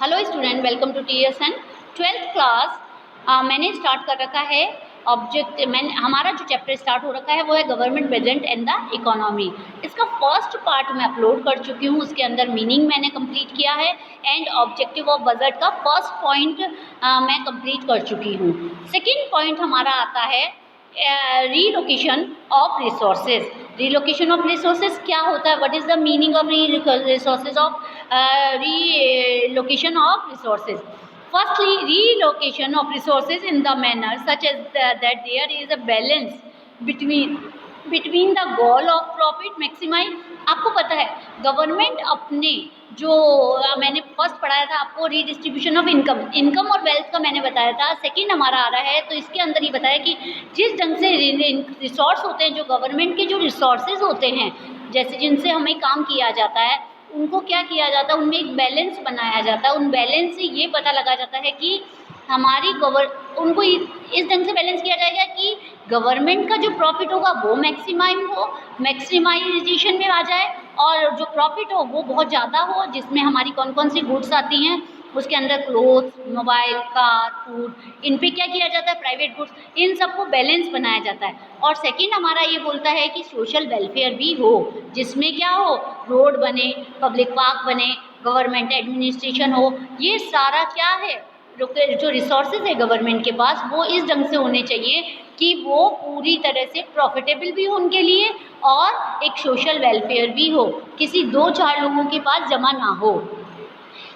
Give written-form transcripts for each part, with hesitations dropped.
Hello student, welcome to TSN 12th class. मैंने start कर रखा है हमारा जो चैप्टर स्टार्ट हो रखा है वो है government budget and the economy. इसका फर्स्ट पार्ट मैं अपलोड कर चुकी हूँ, उसके अंदर मीनिंग मैंने कंप्लीट किया है एंड ऑब्जेक्टिव ऑफ बजट का फर्स्ट पॉइंट मैं कंप्लीट कर चुकी हूँ। सेकेंड पॉइंट हमारा आता है relocation of resources. Relocation of resources क्या होता है? What is the meaning of resources of relocation of resources? Firstly, relocation of resources in the manner such as that there is a balance between the goal of profit maximize। आपको पता है government अपने जो मैंने first पढ़ाया था आपको redistribution of income और वेल्थ का मैंने बताया था। सेकंड हमारा आ रहा है तो इसके अंदर ही बताया कि जिस ढंग से रिसोर्स होते हैं, जो गवर्नमेंट के जो रिसोर्सेज होते हैं, जैसे जिनसे हमें काम किया जाता है, उनको क्या किया जाता है, उनमें एक बैलेंस बनाया जाता है। उन बैलेंस से ये पता लगा जाता है कि हमारी उनको इस ढंग से बैलेंस किया जाएगा कि गवर्नमेंट का जो प्रॉफिट होगा वो मैक्सिमाइजेशन में आ जाए और जो प्रॉफिट हो वो बहुत ज़्यादा हो, जिसमें हमारी कौन कौन सी गुड्स आती हैं उसके अंदर क्लोथ्स, मोबाइल, कार, फूड, इन पे क्या किया जाता है, प्राइवेट गुड्स, इन सबको बैलेंस बनाया जाता है। और सेकंड हमारा ये बोलता है कि सोशल वेलफेयर भी हो, जिसमें क्या हो, रोड बने, पब्लिक पार्क बने, गवर्नमेंट एडमिनिस्ट्रेशन हो। ये सारा क्या है, जो रिसोर्सेज है गवर्नमेंट के पास वो इस ढंग से होने चाहिए कि वो पूरी तरह से प्रॉफिटेबल भी हो उनके लिए और एक सोशल वेलफेयर भी हो, किसी 2-4 लोगों के पास जमा ना हो।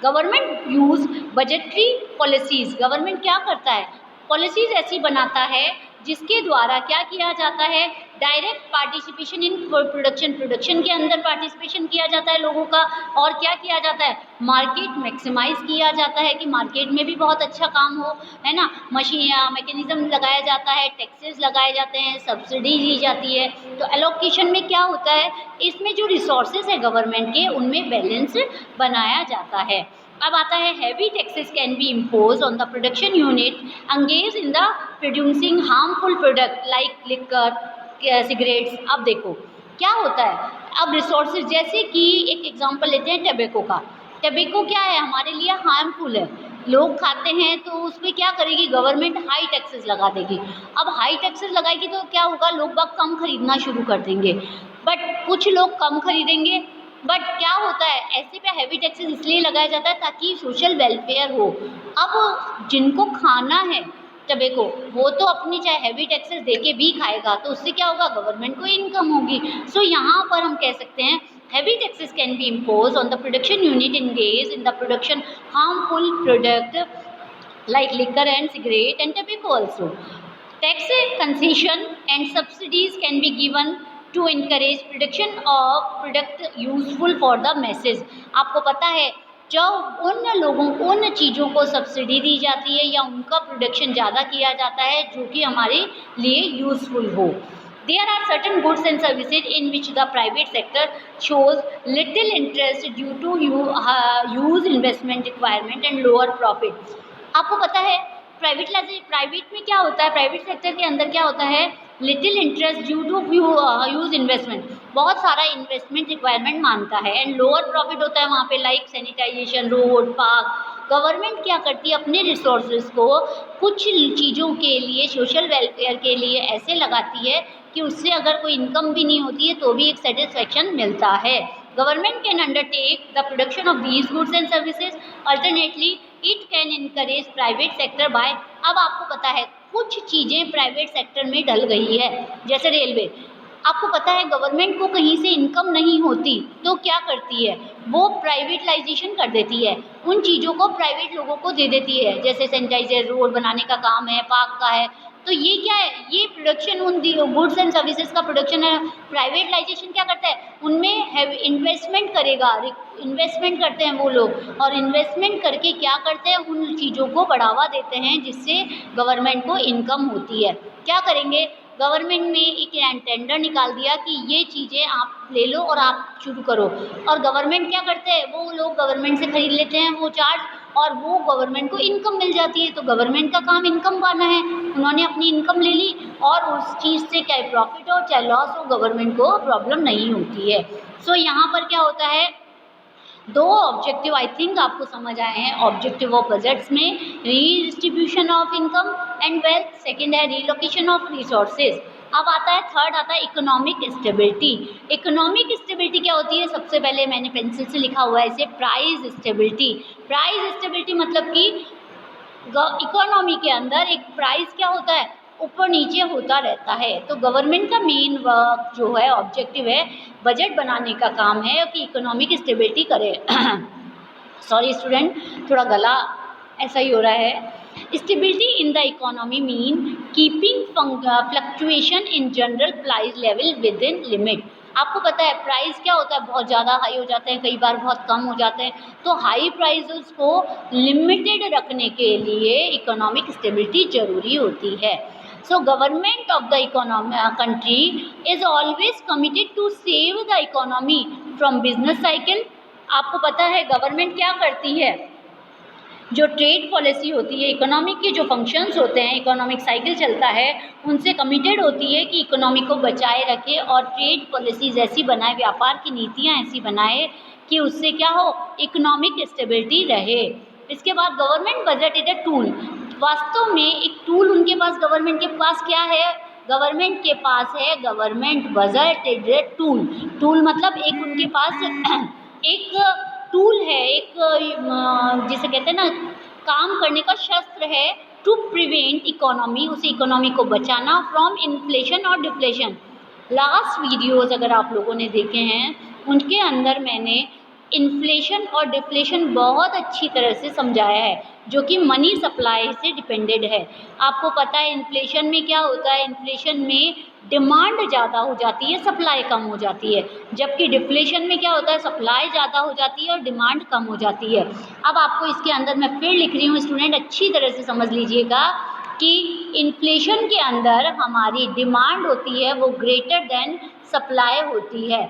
Government use budgetary policies. Government क्या करता है, पॉलिसीज़ ऐसी बनाता है जिसके द्वारा क्या किया जाता है, डायरेक्ट पार्टिसिपेशन इन प्रोडक्शन के अंदर पार्टिसिपेशन किया जाता है लोगों का। और क्या किया जाता है, मार्केट मैक्सिमाइज किया जाता है कि मार्केट में भी बहुत अच्छा काम हो, है ना। मैकेनिज्म लगाया जाता है, टैक्सेस लगाए जाते हैं, सब्सिडी दी जाती है। तो एलोकेशन में क्या होता है, इसमें जो रिसोर्सेज है गवर्नमेंट के उनमें बैलेंस बनाया जाता है। अब आता है heavy taxes can be impose on the production unit engage in the producing harmful product like liquor, cigarettes. अब देखो क्या होता है, अब रिसोर्सेज जैसे कि एक एग्जांपल लेते हैं टबैको का। टबैको क्या है, हमारे लिए हार्मफुल है, लोग खाते हैं तो उस पर क्या करेगी गवर्नमेंट, हाई टैक्सेस लगा देगी। अब हाई टैक्सेस लगाएगी तो क्या होगा, लोग बाग कम खरीदना शुरू कर देंगे, बट कुछ लोग कम खरीदेंगे। बट क्या होता है, ऐसे पे हैवी टैक्सेस इसलिए लगाया जाता है ताकि सोशल वेलफेयर हो। अब जिनको खाना है टबैको, वो तो अपनी चाहे हैवी टैक्सेस देके भी खाएगा, तो उससे क्या होगा, गवर्नमेंट को इनकम होगी। सो यहाँ पर हम कह सकते हैं heavy taxes can be imposed on the production unit engaged in the production harmful product like liquor and cigarette and tobacco also. Tax concession and subsidies can be given to encourage production of product useful for the masses। आपको पता है जब उन लोगों को उन चीज़ों को सब्सिडी दी जाती है या उनका प्रोडक्शन ज़्यादा किया जाता है जो कि हमारे लिए यूज़फुल हो। There are certain goods and services in which the private sector shows little interest due to huge investment requirement and lower profit। आपको पता है प्राइवेट में क्या होता है, प्राइवेट सेक्टर के अंदर क्या होता है, little interest due to huge investment, बहुत सारा इन्वेस्टमेंट रिक्वायरमेंट मांगता है एंड लोअर प्रॉफिट होता है वहाँ पे, like sanitisation, road, park. Government क्या करती है, अपने रिसोर्सेज को कुछ चीज़ों के लिए, सोशल वेलफेयर के लिए ऐसे लगाती है कि उससे अगर कोई इनकम भी नहीं होती है तो भी एक सेटिस्फेक्शन मिलता है। Government can undertake the production of these goods and services, alternately it can encourage private sector bye. अब आपको पता है कुछ चीज़ें प्राइवेट सेक्टर में डल गई है, जैसे रेलवे। आपको पता है गवर्नमेंट को कहीं से इनकम नहीं होती तो क्या करती है, वो प्राइवेटलाइजेशन कर देती है, उन चीज़ों को प्राइवेट लोगों को दे देती है, जैसे सैनिटाइजर, रोड बनाने का काम है, पार्क का है। तो ये क्या है, ये प्रोडक्शन उन गुड्स एंड सर्विसेज का प्रोडक्शन है। प्राइवेटलाइजेशन क्या करता है, उनमें इन्वेस्टमेंट करेगा, इन्वेस्टमेंट करते हैं वो लोग, और इन्वेस्टमेंट करके क्या करते हैं, उन चीज़ों को बढ़ावा देते हैं जिससे गवर्नमेंट को इनकम होती है। क्या करेंगे, गवर्नमेंट ने एक टेंडर निकाल दिया कि ये चीज़ें आप ले लो और आप शुरू करो, और गवर्नमेंट क्या करते हैं, वो लोग गवर्नमेंट से खरीद लेते हैं वो चार्ज, और वो गवर्नमेंट को इनकम मिल जाती है। तो गवर्नमेंट का काम इनकम पाना है, उन्होंने अपनी इनकम ले ली और उस चीज़ से चाहे प्रॉफिट हो चाहे लॉस हो, गवर्नमेंट को प्रॉब्लम नहीं होती है। सो यहाँ पर क्या होता है, दो ऑब्जेक्टिव आई थिंक आपको समझ आए हैं ऑब्जेक्टिव ऑफ बजट्स में, redistribution of income and wealth, second है रीलोकेशन ऑफ रिसोर्सेज। अब आता है थर्ड, आता है इकोनॉमिक स्टेबिलिटी। इकोनॉमिक स्टेबिलिटी क्या होती है? सबसे पहले मैंने पेंसिल से लिखा हुआ है इसे, प्राइस स्टेबिलिटी। प्राइस स्टेबिलिटी मतलब कि इकोनॉमी के अंदर एक प्राइस क्या होता है, ऊपर नीचे होता रहता है। तो गवर्नमेंट का मेन वर्क जो है, ऑब्जेक्टिव है, बजट बनाने का काम है कि इकोनॉमिक स्टेबिलिटी करे। सॉरी स्टूडेंट, थोड़ा गला ऐसा ही हो रहा है। Stability in the economy mean keeping fluctuation in general price level with in limit. आपको पता है प्राइस क्या होता है, बहुत ज़्यादा हाई हो जाते हैं, कई बार बहुत कम हो जाते हैं। तो हाई प्राइसेस को लिमिटेड रखने के लिए इकोनॉमिक स्टेबिलिटी ज़रूरी होती है। So government of the country is always committed to save the economy from business cycle। आपको पता है गवर्नमेंट क्या करती है, जो ट्रेड पॉलिसी होती है, इकोनॉमिक के जो फंक्शंस होते हैं, इकोनॉमिक साइकिल चलता है, उनसे कमिटेड होती है कि इकोनॉमी को बचाए रखे और ट्रेड पॉलिसीज ऐसी बनाए, व्यापार की नीतियाँ ऐसी बनाए कि उससे क्या हो, इकोनॉमिक स्टेबिलिटी रहे। इसके बाद government budget is a tool. वास्तव में एक टूल उनके पास, गवर्नमेंट के पास क्या है, गवर्नमेंट के पास है government budget is a tool. Tool मतलब एक उनके पास एक टूल है, एक जिसे कहते हैं ना, काम करने का शस्त्र है, टू प्रिवेंट इकोनॉमी, उसे इकोनॉमी को बचाना फ्रॉम इन्फ्लेशन और डिफ्लेशन। लास्ट वीडियोस अगर आप लोगों ने देखे हैं उनके अंदर मैंने इन्फ्लेशन और डिफ्लेशन बहुत अच्छी तरह से समझाया है, जो कि मनी सप्लाई से डिपेंडेड है। आपको पता है इन्फ्लेशन में क्या होता है, इन्फ्लेशन में डिमांड ज़्यादा हो जाती है, सप्लाई कम हो जाती है, जबकि डिफ्लेशन में क्या होता है, सप्लाई ज़्यादा हो जाती है और डिमांड कम हो जाती है। अब आपको इसके अंदर मैं फिर लिख रही हूँ, स्टूडेंट अच्छी तरह से समझ लीजिएगा कि इन्फ्लेशन के अंदर हमारी डिमांड होती है वो ग्रेटर देन सप्लाई होती है,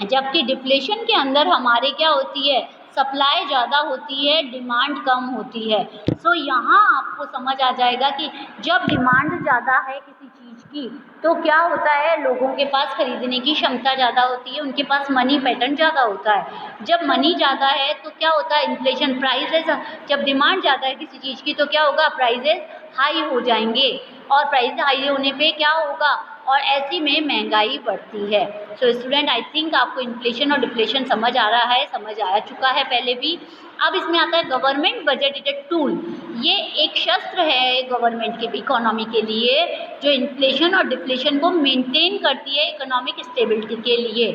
जबकि डिफ्लेशन के अंदर हमारे क्या होती है, सप्लाई ज़्यादा होती है, डिमांड कम होती है। सो यहाँ आपको समझ आ जाएगा कि जब डिमांड ज़्यादा है किसी चीज़ की तो क्या होता है, लोगों के पास खरीदने की क्षमता ज़्यादा होती है, उनके पास मनी पैटर्न ज़्यादा होता है। जब मनी ज़्यादा है तो क्या होता है, इन्फ्लेशन, प्राइसेस, जब डिमांड ज़्यादा है किसी चीज़ की तो क्या होगा, प्राइसेस हाई हो जाएंगे, और प्राइस हाई होने पे क्या होगा, और ऐसी में महंगाई बढ़ती है। सो स्टूडेंट आई थिंक आपको इन्फ्लेशन और डिफ्लेशन समझ आ रहा है, समझ आ चुका है पहले भी। अब इसमें आता है government budget is a tool. ये एक शस्त्र है गवर्नमेंट के इकोनॉमी के लिए, जो इन्फ्लेशन और डिफ्लेशन को मेंटेन करती है इकोनॉमिक स्टेबिलिटी के लिए।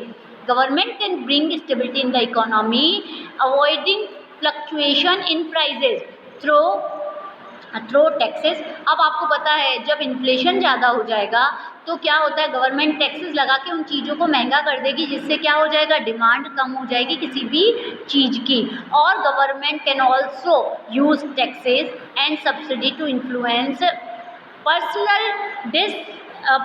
Government can bring stability in the economy avoiding fluctuation in prices through taxes. अब आपको पता है जब इन्फ्लेशन ज़्यादा हो जाएगा तो क्या होता है, गवर्नमेंट टैक्सेस लगा के उन चीज़ों को महंगा कर देगी, जिससे क्या हो जाएगा, डिमांड कम हो जाएगी किसी भी चीज़ की। और government can also use taxes and subsidy to influence personal dish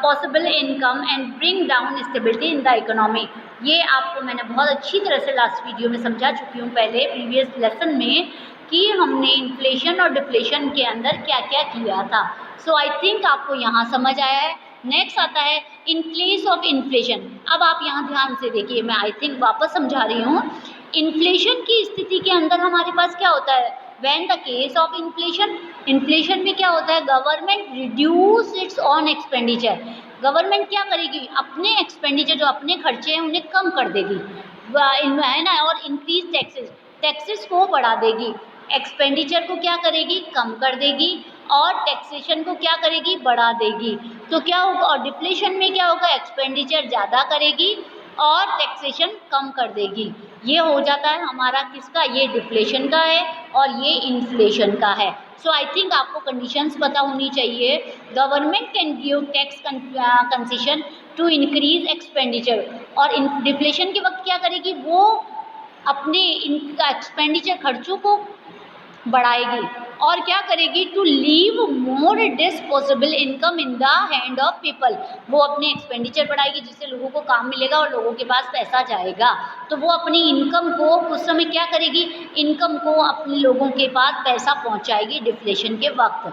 possible income and bring down stability in the economy. ये आपको मैंने बहुत अच्छी तरह से लास्ट वीडियो में समझा चुकी हूँ पहले प्रीवियस लेसन में, कि हमने इन्फ्लेशन और डिफ्लेशन के अंदर क्या क्या किया था। सो आई थिंक आपको यहाँ समझ आया है। नेक्स्ट आता है इन केस ऑफ इन्फ्लेशन। अब आप यहाँ ध्यान से देखिए, मैं आई थिंक वापस समझा रही हूँ। इन्फ्लेशन की स्थिति के अंदर हमारे पास क्या होता है, when the case of inflation, inflation में क्या होता है, government reduce it's on expenditure. Government क्या करेगी, अपने एक्सपेंडिचर, जो अपने खर्चे हैं उन्हें कम कर देगी, है ना, और इंक्रीज टैक्सेस, टैक्सेस को बढ़ा देगी। एक्सपेंडिचर को क्या करेगी, कम कर देगी, और टैक्सेशन को क्या करेगी, बढ़ा देगी। तो क्या होगा, और डिफ्लेशन में क्या होगा, एक्सपेंडिचर ज़्यादा करेगी और टैक्सेशन कम कर देगी। ये हो जाता है हमारा किसका, ये डिफ्लेशन का है और ये इन्फ्लेशन का है। सो आई थिंक आपको कंडीशंस पता होनी चाहिए। Government can give tax concession to increase expenditure, और डिफ्लेशन के वक्त क्या करेगी, वो अपने इनका एक्सपेंडिचर, खर्चों को बढ़ाएगी, और क्या करेगी, to leave more disposable income in the hand of people. वो अपने एक्सपेंडिचर बढ़ाएगी जिससे लोगों को काम मिलेगा और लोगों के पास पैसा जाएगा, तो वो अपनी इनकम को उस समय क्या करेगी, इनकम को अपने लोगों के पास पैसा पहुंचाएगी डिफ्लेशन के वक्त।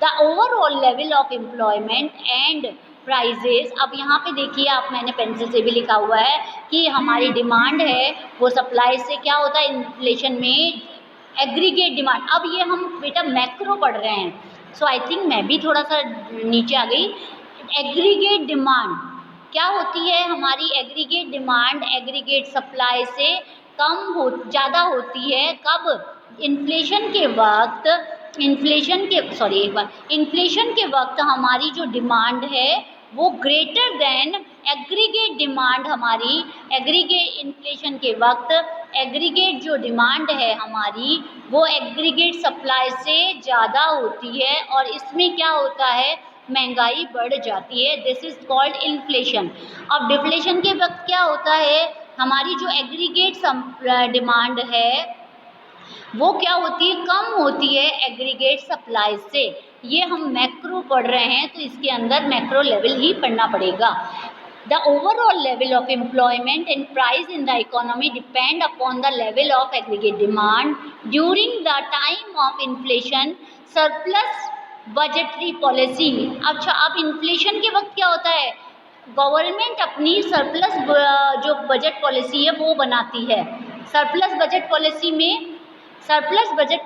The overall level of employment and prices. अब यहाँ पे देखिए आप, मैंने पेंसिल से भी लिखा हुआ है कि हमारी डिमांड है वो सप्लाई से क्या होता है इन्फ्लेशन में, एग्रीगेट डिमांड। अब ये हम बेटा मैक्रो पढ़ रहे हैं, सो आई थिंक मैं भी थोड़ा सा नीचे आ गई। एग्रीगेट डिमांड क्या होती है हमारी? एग्रीगेट डिमांड एग्रीगेट सप्लाई से कम हो, ज़्यादा होती है कब? इन्फ्लेशन के वक्त। इन्फ्लेशन के वक्त हमारी जो डिमांड है वो ग्रेटर देन एग्रीगेट डिमांड। हमारी एग्रीगेट इन्फ्लेशन के वक्त एग्रीगेट जो डिमांड है हमारी वो एग्रीगेट सप्लाई से ज़्यादा होती है, और इसमें क्या होता है, महंगाई बढ़ जाती है। This is called inflation. अब डिफ्लेशन के वक्त क्या होता है, हमारी जो एग्रीगेट डिमांड है वो क्या होती है, कम होती है एग्रीगेट सप्लाई से। ये हम मैक्रो पढ़ रहे हैं तो इसके अंदर मैक्रो लेवल ही पढ़ना पड़ेगा। The overall level of employment and price in the economy depend upon the level of aggregate demand during the time of inflation, surplus budgetary policy। अच्छा, अब इन्फ्लेशन के वक्त क्या होता है, गवर्नमेंट अपनी सरप्लस जो बजट पॉलिसी है वो बनाती है। सरप्लस बजट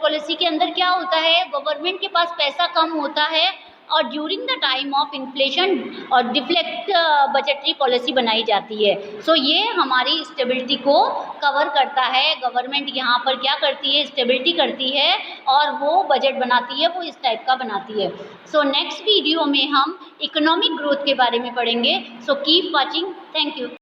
पॉलिसी के अंदर क्या होता है, गवर्नमेंट के पास पैसा कम होता है और during the time of inflation और डिफ्लेक्ट बजटरी पॉलिसी बनाई जाती है। सो ये हमारी स्टेबिलिटी को कवर करता है। गवर्नमेंट यहाँ पर क्या करती है, स्टेबिलिटी करती है और वो बजट बनाती है, वो इस टाइप का बनाती है। सो नेक्स्ट वीडियो में हम इकोनॉमिक ग्रोथ के बारे में पढ़ेंगे। So keep watching, thank you.